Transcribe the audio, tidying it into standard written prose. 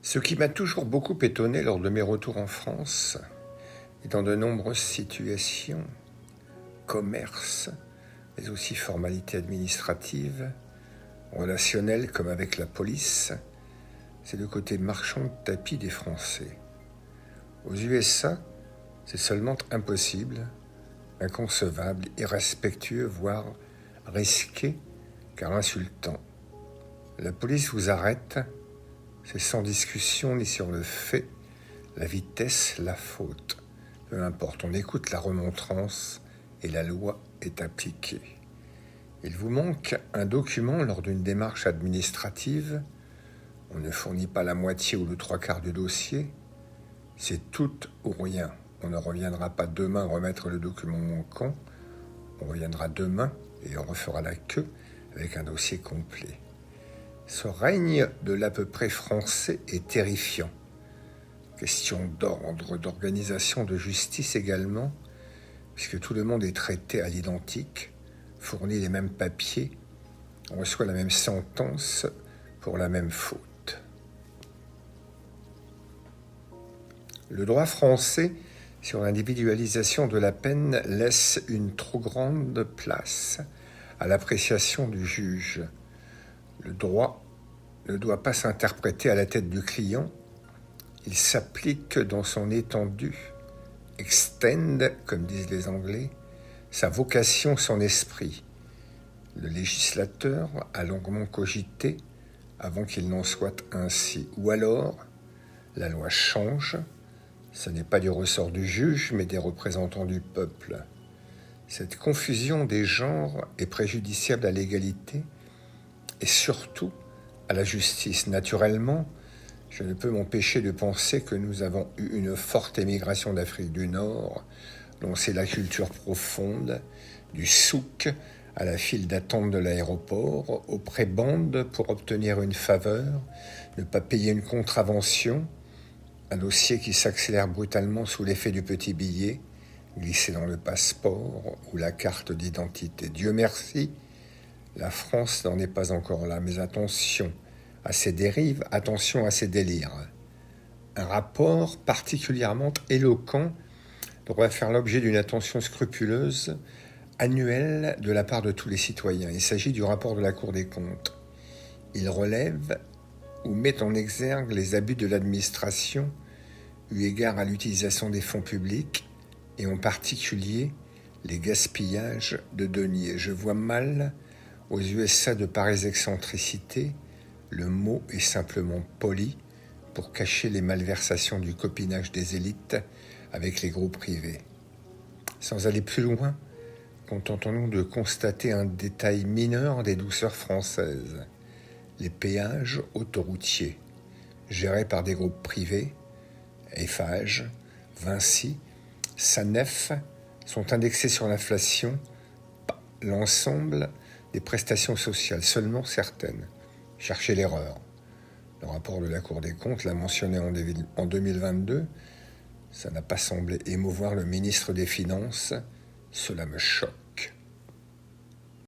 Ce qui m'a toujours beaucoup étonné lors de mes retours en France, et dans de nombreuses situations, commerce, mais aussi formalités administratives, relationnelles comme avec la police, c'est le côté marchand de tapis des Français. Aux USA, c'est seulement impossible, inconcevable, irrespectueux, voire risqué, car insultant. La police vous arrête, c'est sans discussion ni sur le fait, la vitesse, la faute. Peu importe, on écoute la remontrance et la loi est appliquée. Il vous manque un document lors d'une démarche administrative. On ne fournit pas la moitié ou le trois quarts du dossier. C'est tout ou rien. On ne reviendra pas demain remettre le document manquant. On reviendra demain et on refera la queue avec un dossier complet. Ce règne de l'à peu près français est terrifiant. Question d'ordre, d'organisation, de justice également, puisque tout le monde est traité à l'identique, fournit les mêmes papiers, on reçoit la même sentence pour la même faute. Le droit français sur l'individualisation de la peine laisse une trop grande place à l'appréciation du juge. Le droit ne doit pas s'interpréter à la tête du client, il s'applique dans son étendue, extend, comme disent les Anglais, sa vocation, son esprit. Le législateur a longuement cogité avant qu'il n'en soit ainsi. Ou alors, la loi change, ce n'est pas du ressort du juge, mais des représentants du peuple. Cette confusion des genres est préjudiciable à l'égalité et surtout à la justice. Naturellement, je ne peux m'empêcher de penser que nous avons eu une forte émigration d'Afrique du Nord, dont c'est la culture profonde, du souk à la file d'attente de l'aéroport, aux prébendes pour obtenir une faveur, ne pas payer une contravention, un dossier qui s'accélère brutalement sous l'effet du petit billet, glissé dans le passeport ou la carte d'identité. Dieu merci, la France n'en est pas encore là, mais attention à ces dérives, attention à ces délires. Un rapport particulièrement éloquent devrait faire l'objet d'une attention scrupuleuse annuelle de la part de tous les citoyens. Il s'agit du rapport de la Cour des comptes. Il relève ou met en exergue les abus de l'administration eu égard à l'utilisation des fonds publics et en particulier les gaspillages de deniers. Je vois mal aux USA de pareilles excentricités. Le mot est simplement poli pour cacher les malversations du copinage des élites avec les groupes privés. Sans aller plus loin, contentons-nous de constater un détail mineur des douceurs françaises. Les péages autoroutiers, gérés par des groupes privés, Eiffage, Vinci, Sanef, sont indexés sur l'inflation, pas l'ensemble des prestations sociales, seulement certaines. Cherchez l'erreur. Le rapport de la Cour des comptes l'a mentionné en 2022. Ça n'a pas semblé émouvoir le ministre des Finances. Cela me choque.